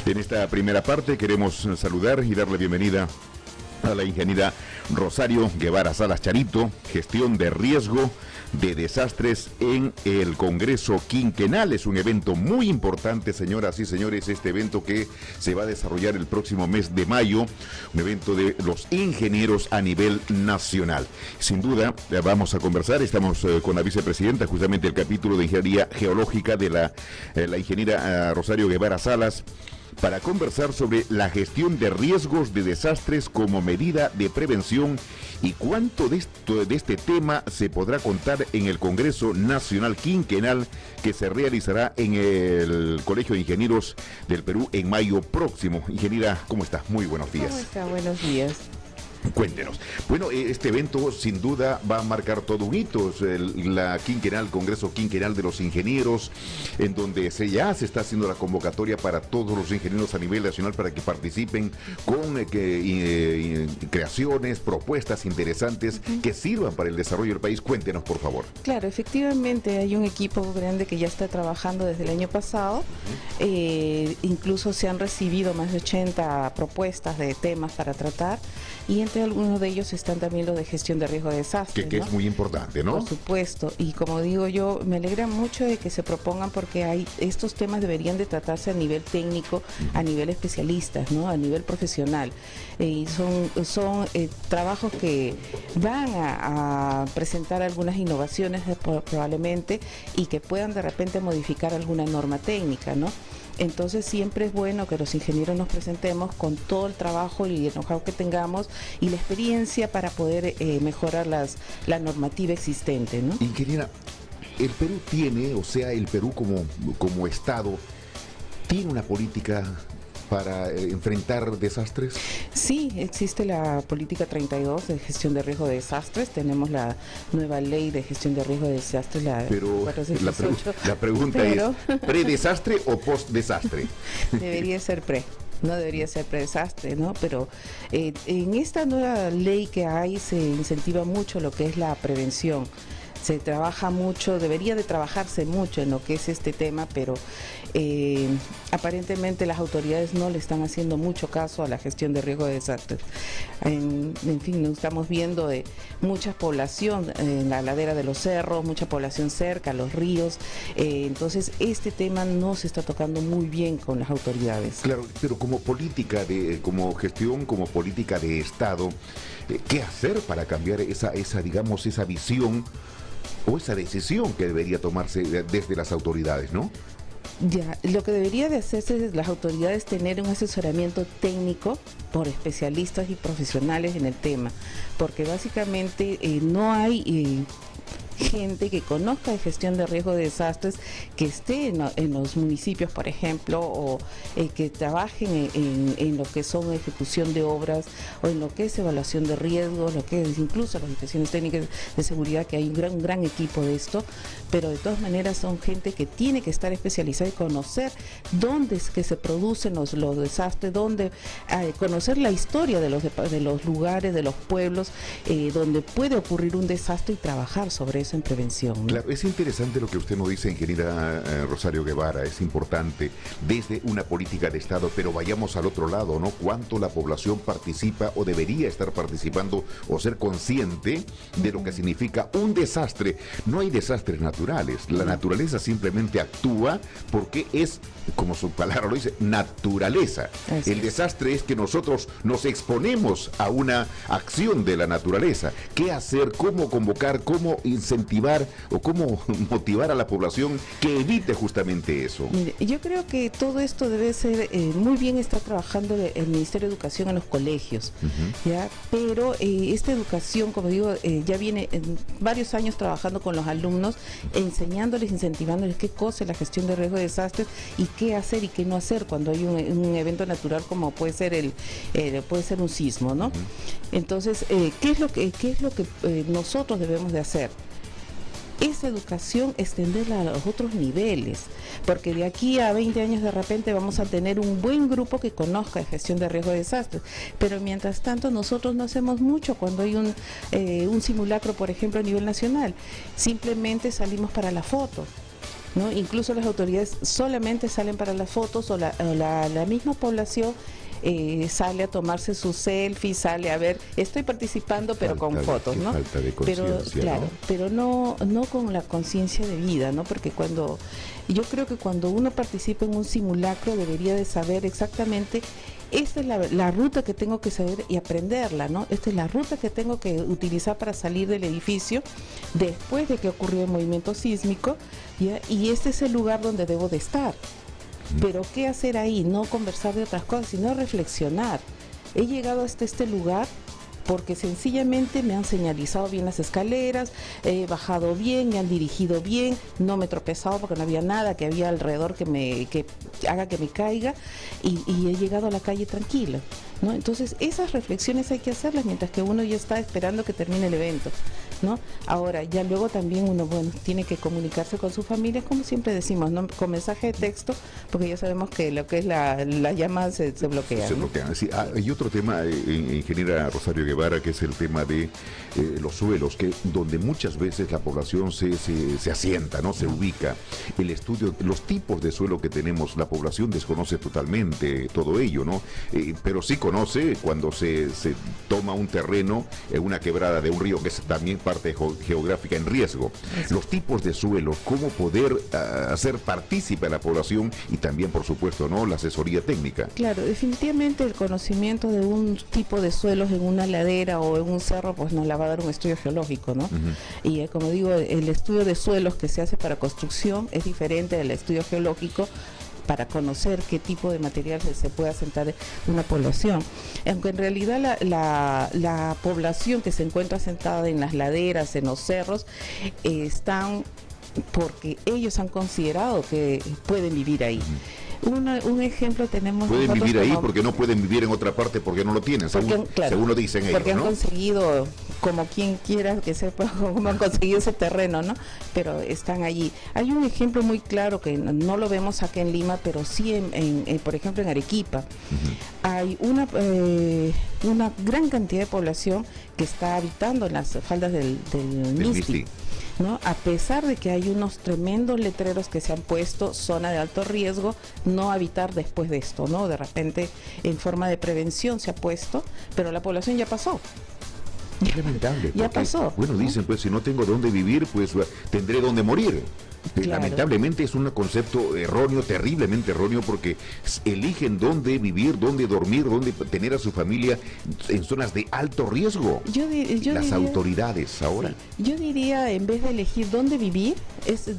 En esta primera parte queremos saludar y darle bienvenida a la ingeniera Rosario Guevara Salas Charito, gestión de riesgo de desastres en el Congreso Quinquenal. Es un evento muy importante, señoras y señores, este evento que se va a desarrollar el próximo mes de mayo, un evento de los ingenieros a nivel nacional. Sin duda, vamos a conversar, estamos con la vicepresidenta, justamente el capítulo de Ingeniería Geológica de la ingeniera Rosario Guevara Salas, para conversar sobre la gestión de riesgos de desastres como medida de prevención y cuánto de este tema se podrá contar en el Congreso Nacional Quinquenal que se realizará en el Colegio de Ingenieros del Perú en mayo próximo. Ingeniera, ¿cómo está? Muy buenos días. ¿Cómo está? Buenos días. Cuéntenos. Bueno, este evento sin duda va a marcar todo un hito, la quinquenal, Congreso Quinquenal de los Ingenieros, en donde ya se está haciendo la convocatoria para todos los ingenieros a nivel nacional para que participen con creaciones, propuestas interesantes que sirvan para el desarrollo del país. Cuéntenos, por favor. Claro, efectivamente hay un equipo grande que ya está trabajando desde el año pasado. Incluso se han recibido más de 80 propuestas de temas para tratar, y entre algunos de ellos están también los de gestión de riesgo de desastres, que es muy importante, ¿no? Por supuesto, y como digo yo, me alegra mucho de que se propongan, porque estos temas deberían de tratarse a nivel técnico, a nivel especialistas, ¿no? A nivel profesional. Y son trabajos que van a presentar algunas innovaciones probablemente, y que puedan de repente modificar alguna norma técnica, ¿no? Entonces siempre es bueno que los ingenieros nos presentemos con todo el trabajo y el know-how que tengamos y la experiencia para poder mejorar la normativa existente, ¿no? Ingeniera, el Perú tiene, o sea, el Perú como Estado, ¿tiene una política para enfrentar desastres? Sí, existe la política 32 de gestión de riesgo de desastres, tenemos la nueva ley de gestión de riesgo de desastres, pero 418. La pregunta es, ¿pre-desastre o post-desastre? Debería ser pre. No debería ser predesastre, ¿no? Pero en esta nueva ley que hay se incentiva mucho lo que es la prevención. Se trabaja mucho, debería de trabajarse mucho en lo que es este tema, pero aparentemente las autoridades no le están haciendo mucho caso a la gestión de riesgo de desastres. En fin, estamos viendo de mucha población en la ladera de los cerros, mucha población cerca, los ríos, entonces este tema no se está tocando muy bien con las autoridades. Claro, pero como como gestión, como política de Estado, ¿qué hacer para cambiar esa visión o esa decisión que debería tomarse desde las autoridades, ¿no? Ya, lo que debería de hacerse desde las autoridades es tener un asesoramiento técnico por especialistas y profesionales en el tema, porque básicamente no hay gente que conozca de gestión de riesgo de desastres, que esté en los municipios, por ejemplo, o que trabajen en lo que son ejecución de obras, o en lo que es evaluación de riesgos, lo que es incluso las inspecciones técnicas de seguridad, que hay un gran equipo de esto, pero de todas maneras son gente que tiene que estar especializada y conocer dónde es que se producen los desastres, conocer la historia de los lugares, de los pueblos donde puede ocurrir un desastre, y trabajar sobre eso en prevención, ¿no? Claro, es interesante lo que usted nos dice, ingeniera Rosario Guevara, es importante desde una política de Estado, pero vayamos al otro lado, ¿no? ¿Cuánto la población participa o debería estar participando o ser consciente de lo que significa un desastre? No hay desastres naturales, la naturaleza simplemente actúa porque es, como su palabra lo dice, naturaleza. El desastre es que nosotros nos exponemos a una acción de la naturaleza. ¿Qué hacer? ¿Cómo convocar? ¿Cómo incentivar o cómo motivar a la población que evite justamente eso? Mire, yo creo que todo esto debe ser, muy bien está trabajando el Ministerio de Educación en los colegios, ¿ya? Pero esta educación, como digo, ya viene varios años trabajando con los alumnos, enseñándoles, incentivándoles qué cosa es la gestión de riesgo de desastres y qué hacer y qué no hacer cuando hay un evento natural, como puede ser un sismo, ¿no? Entonces, ¿qué es lo que nosotros debemos de hacer? Esa educación, extenderla a los otros niveles, porque de aquí a 20 años de repente vamos a tener un buen grupo que conozca de gestión de riesgo de desastres, pero mientras tanto nosotros no hacemos mucho. Cuando hay un simulacro, por ejemplo, a nivel nacional, simplemente salimos para la foto. ¿no? Incluso las autoridades solamente salen para las fotos, o la misma población sale a tomarse su selfie, sale a ver, estoy participando pero con fotos, ¿no? Falta de Pero conciencia, claro, ¿no? pero no con la conciencia de vida, ¿no? Porque yo creo que cuando uno participa en un simulacro debería de saber exactamente, esta es la ruta que tengo que saber y aprenderla, ¿no? Esta es la ruta que tengo que utilizar para salir del edificio después de que ocurrió el movimiento sísmico, ¿ya? Y este es el lugar donde debo de estar. Pero ¿qué hacer ahí? No conversar de otras cosas, sino reflexionar. He llegado hasta este lugar porque sencillamente me han señalizado bien las escaleras, he bajado bien, me han dirigido bien, no me he tropezado porque no había nada que había alrededor que haga que me caiga, y he llegado a la calle tranquila, ¿no? Entonces esas reflexiones hay que hacerlas mientras que uno ya está esperando que termine el evento, ¿no? Ahora, ya luego también uno, bueno, tiene que comunicarse con sus familias, como siempre decimos, ¿no? Con mensaje de texto, porque ya sabemos que lo que es la llama se bloquea, Se ¿no? bloquean. Sí, hay otro tema, ingeniera Rosario Guevara, que es el tema de los suelos, donde muchas veces la población se asienta, ¿no? Se ubica. El estudio, los tipos de suelo que tenemos, la población desconoce totalmente todo ello, ¿no? Pero sí conoce cuando se toma un terreno en una quebrada de un río, que es también parte geográfica en riesgo. Los tipos de suelo, cómo poder hacer partícipe a la población, y también, por supuesto, ¿no?, la asesoría técnica. Claro, definitivamente el conocimiento de un tipo de suelos en una ladera o en un cerro, pues nos la va a dar un estudio geológico, ¿no? Y como digo, el estudio de suelos que se hace para construcción es diferente del estudio geológico para conocer qué tipo de material se puede asentar en una población. Aunque en realidad la población que se encuentra asentada en las laderas, en los cerros, están porque ellos han considerado que pueden vivir ahí. Un ejemplo tenemos. Pueden vivir ahí porque no pueden vivir en otra parte porque no lo tienen, según lo dicen ellos, porque han ¿no? conseguido, como quien quiera que sepa, cómo han conseguido ese terreno, ¿no? Pero están allí. Hay un ejemplo muy claro que no lo vemos acá en Lima, pero sí por ejemplo en Arequipa. Hay una gran cantidad de población que está habitando en las faldas del Misti, ¿no? A pesar de que hay unos tremendos letreros que se han puesto, zona de alto riesgo, no habitar después de esto, ¿no? De repente, en forma de prevención se ha puesto, pero la población ya pasó. Es lamentable. Ya pasó. Bueno, dicen, pues, si no tengo dónde vivir, pues tendré dónde morir. Claro. Lamentablemente es un concepto erróneo, terriblemente erróneo, porque eligen dónde vivir, dónde dormir, dónde tener a su familia en zonas de alto riesgo. Las autoridades ahora. Sí, yo diría, en vez de elegir dónde vivir,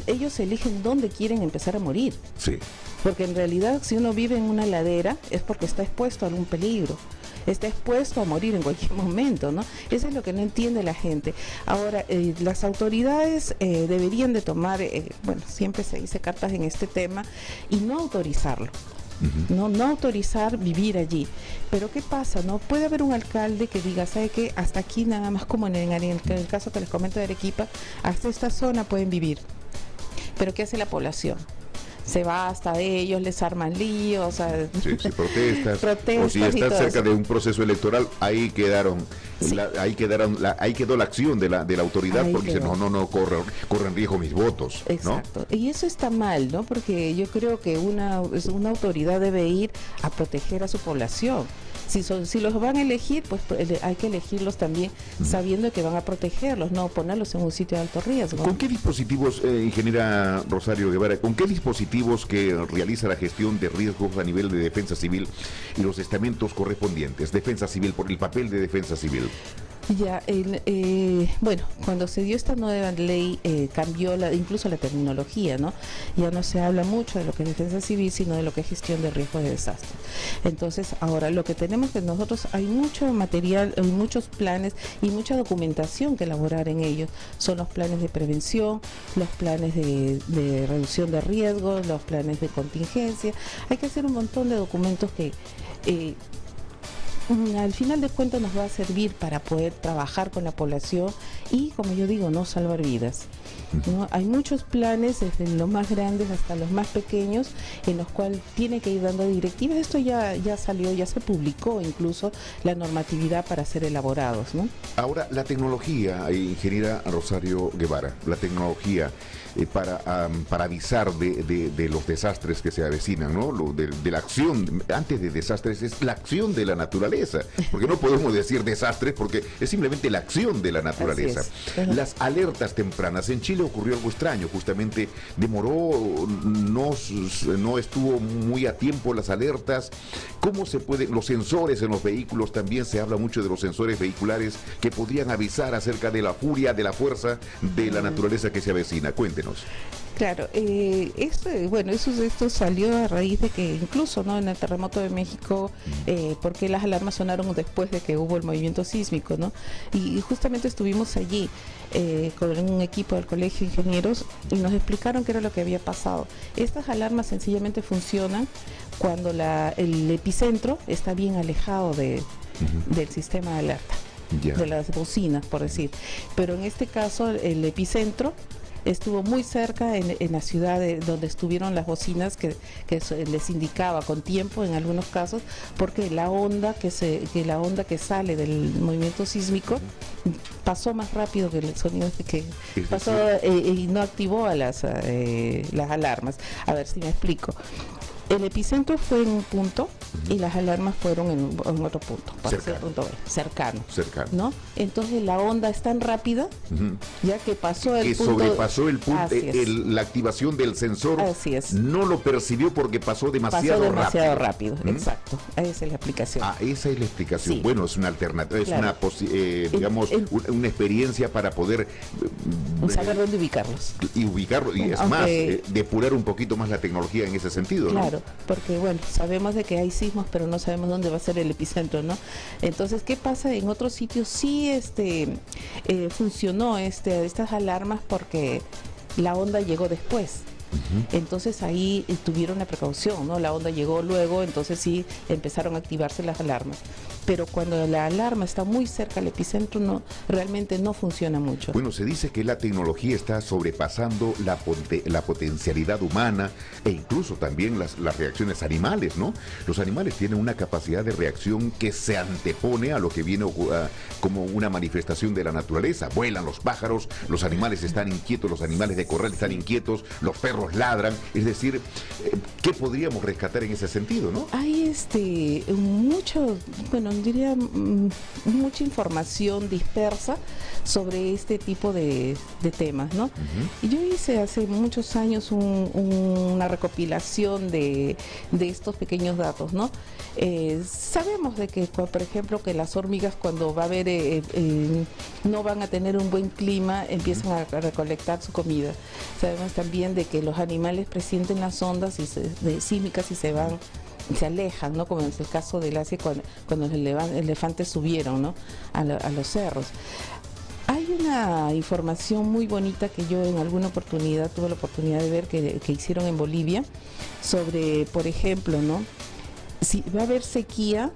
ellos eligen dónde quieren empezar a morir. Sí. Porque en realidad, si uno vive en una ladera, es porque está expuesto a algún peligro. Está expuesto a morir en cualquier momento, ¿no? Eso es lo que no entiende la gente. Ahora, las autoridades deberían de tomar, bueno, siempre se dice cartas en este tema, y no autorizarlo. No autorizar vivir allí. Pero ¿qué pasa? ¿No? Puede haber un alcalde que diga, ¿sabe qué? Hasta aquí nada más, como en el caso que les comento de Arequipa, hasta esta zona pueden vivir. Pero ¿qué hace la población? Se va hasta ellos, les arman líos, o sea, sí, protestas, o si están cerca de un proceso electoral, ahí quedaron, sí. ahí quedó la acción de la autoridad, ahí porque dicen, no, corren riesgo mis votos. Exacto, ¿no? Y eso está mal, ¿no? Porque yo creo que una autoridad debe ir a proteger a su población. Si los van a elegir, pues hay que elegirlos también sabiendo que van a protegerlos, no ponerlos en un sitio de alto riesgo. ¿Con qué dispositivos, ingeniera Rosario Guevara, con qué dispositivos que realiza la gestión de riesgos a nivel de defensa civil y los estamentos correspondientes? Defensa civil, por el papel de defensa civil. Ya, bueno, cuando se dio esta nueva ley cambió incluso la terminología, ¿no? Ya no se habla mucho de lo que es defensa civil, sino de lo que es gestión de riesgos de desastre. Entonces, ahora lo que tenemos que nosotros, hay mucho material, hay muchos planes y mucha documentación que elaborar en ellos. Son los planes de prevención, los planes de reducción de riesgos, los planes de contingencia. Hay que hacer un montón de documentos que al final de cuentas nos va a servir para poder trabajar con la población y, como yo digo, no salvar vidas. ¿no? Hay muchos planes, desde los más grandes hasta los más pequeños, en los cuales tiene que ir dando directivas. Esto ya salió, ya se publicó incluso la normatividad para ser elaborados, ¿no? Ahora, la tecnología, ingeniera Rosario Guevara, la tecnología para avisar de los desastres que se avecinan, ¿no? De la acción, antes de desastres, es la acción de la naturaleza, porque no podemos decir desastres porque es simplemente la acción de la naturaleza. Las alertas tempranas. En Chile ocurrió algo extraño, justamente demoró, no estuvo muy a tiempo las alertas. ¿Cómo se puede? Los sensores en los vehículos, también se habla mucho de los sensores vehiculares que podrían avisar acerca de la furia, de la fuerza de la naturaleza que se avecina. Cuéntenos. Claro, esto salió a raíz de que incluso, ¿no?, en el terremoto de México, porque las alarmas sonaron después de que hubo el movimiento sísmico, ¿no? Y justamente estuvimos allí con un equipo del Colegio de Ingenieros y nos explicaron qué era lo que había pasado. Estas alarmas sencillamente funcionan cuando el epicentro está bien alejado del sistema de alerta, de las bocinas, por decir. Pero en este caso, el epicentro estuvo muy cerca en la ciudad donde estuvieron las bocinas que les indicaba con tiempo en algunos casos, porque la onda que sale del movimiento sísmico pasó más rápido que el sonido que pasó y no activó a las alarmas. A ver si me explico. El epicentro fue en un punto y las alarmas fueron en otro punto, cercano, ¿no? Entonces la onda es tan rápida, ya que pasó el punto, sobrepasó el punto, la activación del sensor. Así es. No lo percibió porque pasó demasiado rápido. Exacto. Esa es la explicación. Esa es la explicación. Sí. Bueno, es una alternativa, es una una experiencia para poder saber dónde ubicarlos. Y es más, depurar un poquito más la tecnología en ese sentido, ¿no? Claro, porque bueno, sabemos de que hay sismos, pero no sabemos dónde va a ser el epicentro, ¿no? Entonces, ¿qué pasa? En otros sitios sí funcionó estas alarmas porque la onda llegó después. Entonces ahí tuvieron la precaución, ¿no? La onda llegó luego, entonces sí empezaron a activarse las alarmas. Pero cuando la alarma está muy cerca al epicentro, realmente no funciona mucho. Bueno, se dice que la tecnología está sobrepasando la potencialidad humana e incluso también las reacciones animales, ¿no? Los animales tienen una capacidad de reacción que se antepone a lo que viene como una manifestación de la naturaleza. Vuelan los pájaros, los animales están inquietos, los animales de corral están inquietos, los perros ladran. Es decir, ¿qué podríamos rescatar en ese sentido, no? Hay diría mucha información dispersa sobre este tipo de temas, ¿no? Y yo hice hace muchos años una recopilación de estos pequeños datos, ¿no? Sabemos de que, por ejemplo, que las hormigas cuando va a haber no van a tener un buen clima, empiezan a recolectar su comida. Sabemos también de que los animales presienten las ondas sísmicas y se alejan, ¿no? Como en el caso del Asia cuando los elefantes subieron, ¿no?, a los cerros. Hay una información muy bonita que yo en alguna oportunidad tuve la oportunidad de ver que hicieron en Bolivia sobre, por ejemplo, ¿no?, si va a haber sequía,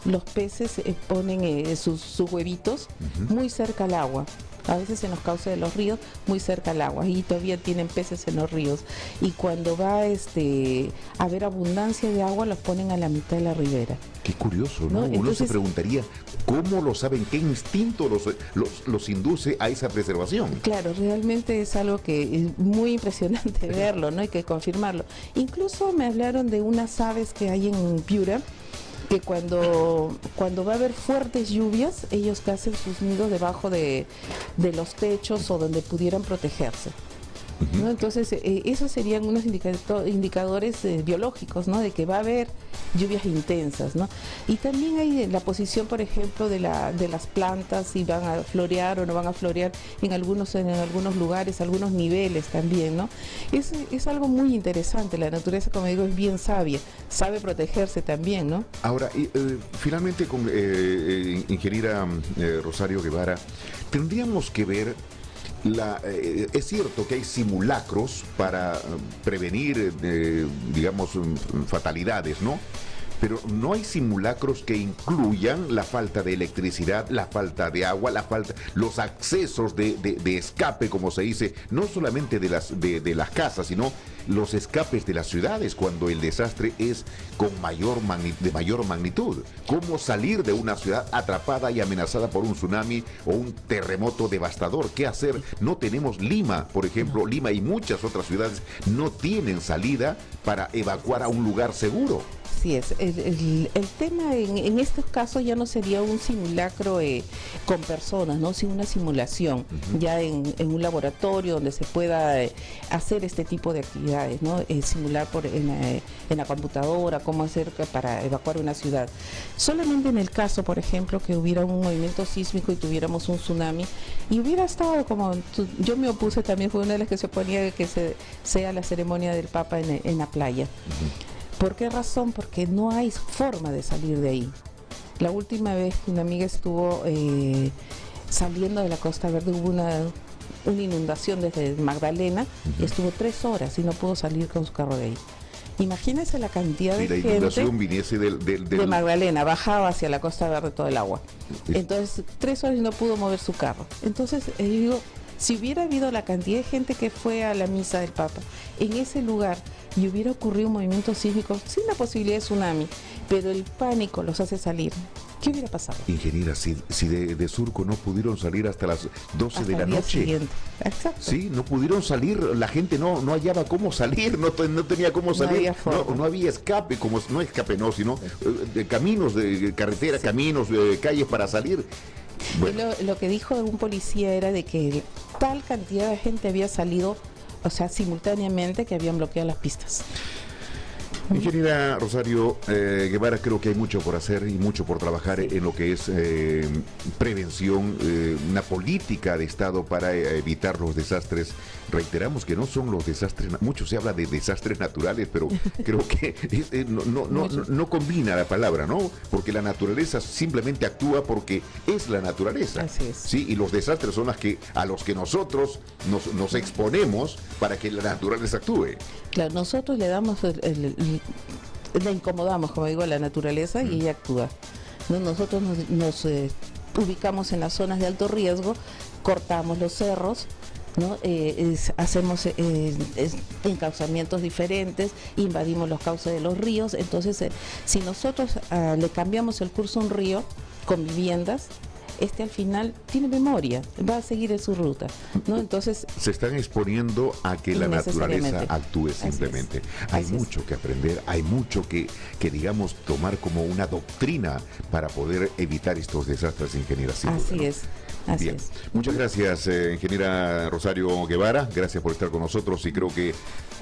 los peces ponen sus huevitos muy cerca al agua. A veces en los cauces de los ríos, muy cerca al agua, y todavía tienen peces en los ríos. Y cuando va a haber abundancia de agua, los ponen a la mitad de la ribera. Qué curioso, ¿no? Entonces, uno se preguntaría, ¿cómo lo saben? ¿Qué instinto los induce a esa preservación? Claro, realmente es algo que es muy impresionante verlo, ¿no? Hay que confirmarlo. Incluso me hablaron de unas aves que hay en Piura, que cuando va a haber fuertes lluvias, ellos hacen sus nidos debajo de los techos o donde pudieran protegerse, ¿no? Entonces, esos serían unos indicadores biológicos, ¿no?, de que va a haber lluvias intensas, ¿no? Y también hay la posición, por ejemplo, de las plantas, si van a florear o no van a florear en algunos lugares, algunos niveles también, ¿no? Es algo muy interesante. La naturaleza, como digo, es bien sabia, sabe protegerse también, ¿no? Ahora, finalmente, con ingeniera Rosario Guevara, tendríamos que ver es cierto que hay simulacros para prevenir, digamos, fatalidades, ¿no? pero no hay simulacros que incluyan la falta de electricidad, la falta de agua, los accesos de escape, como se dice, no solamente de las casas, sino los escapes de las ciudades cuando el desastre es de mayor magnitud. ¿Cómo salir de una ciudad atrapada y amenazada por un tsunami o un terremoto devastador? ¿Qué hacer? No tenemos Lima, por ejemplo, Lima y muchas otras ciudades no tienen salida para evacuar a un lugar seguro. Así es, el tema en estos casos ya no sería un simulacro con personas, ¿no? Sino una simulación, ya en un laboratorio donde se pueda hacer este tipo de actividades, ¿no? Simular en la computadora cómo hacer para evacuar una ciudad. Solamente en el caso, por ejemplo, que hubiera un movimiento sísmico y tuviéramos un tsunami, y hubiera estado como, yo me opuse también, fue una de las que se oponía de que sea la ceremonia del Papa en la playa. ¿Por qué razón? Porque no hay forma de salir de ahí. La última vez que una amiga estuvo saliendo de la Costa Verde, hubo una inundación desde Magdalena, y estuvo 3 horas y no pudo salir con su carro de ahí. Imagínense la cantidad de gente. La inundación viniese de Magdalena, bajaba hacia la Costa Verde todo el agua. Entonces, 3 horas y no pudo mover su carro. Entonces, yo digo, si hubiera habido la cantidad de gente que fue a la misa del Papa en ese lugar y hubiera ocurrido un movimiento sísmico sin la posibilidad de tsunami, pero el pánico los hace salir, ¿qué hubiera pasado? Ingeniera, si de Surco no pudieron salir hasta las 12 de la noche. Siguiente. Exacto. Sí, no pudieron salir, la gente no hallaba cómo salir, no tenía cómo salir, no había escape, sino caminos de carretera, caminos, calles para salir. Bueno. Lo que dijo un policía era de que tal cantidad de gente había salido, o sea, simultáneamente, que habían bloqueado las pistas. Ingeniera Rosario Guevara, creo que hay mucho por hacer y mucho por trabajar en lo que es prevención, una política de Estado para evitar los desastres. Reiteramos que no son los desastres, mucho se habla de desastres naturales, pero creo que no combina la palabra, ¿no? Porque la naturaleza simplemente actúa porque es la naturaleza. Así es. Sí, y los desastres son a los que nosotros nos exponemos para que la naturaleza actúe. Claro, nosotros le damos la incomodamos, como digo, a la naturaleza y ella actúa. ¿No? Nosotros nos ubicamos en las zonas de alto riesgo, cortamos los cerros, ¿no? Hacemos encauzamientos diferentes, invadimos los cauces de los ríos. Entonces, si nosotros le cambiamos el curso a un río con viviendas, al final tiene memoria, va a seguir en su ruta, ¿no? Entonces se están exponiendo a que la naturaleza actúe simplemente. Hay mucho que aprender, hay mucho que digamos tomar como una doctrina para poder evitar estos desastres, ingeniera. Así es. Así Bien. es. Muchas gracias, ingeniera Rosario Guevara, gracias por estar con nosotros y creo que,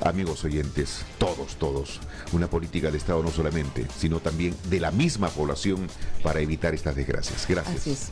amigos oyentes, todos, una política de Estado no solamente, sino también de la misma población para evitar estas desgracias. Gracias. Así es.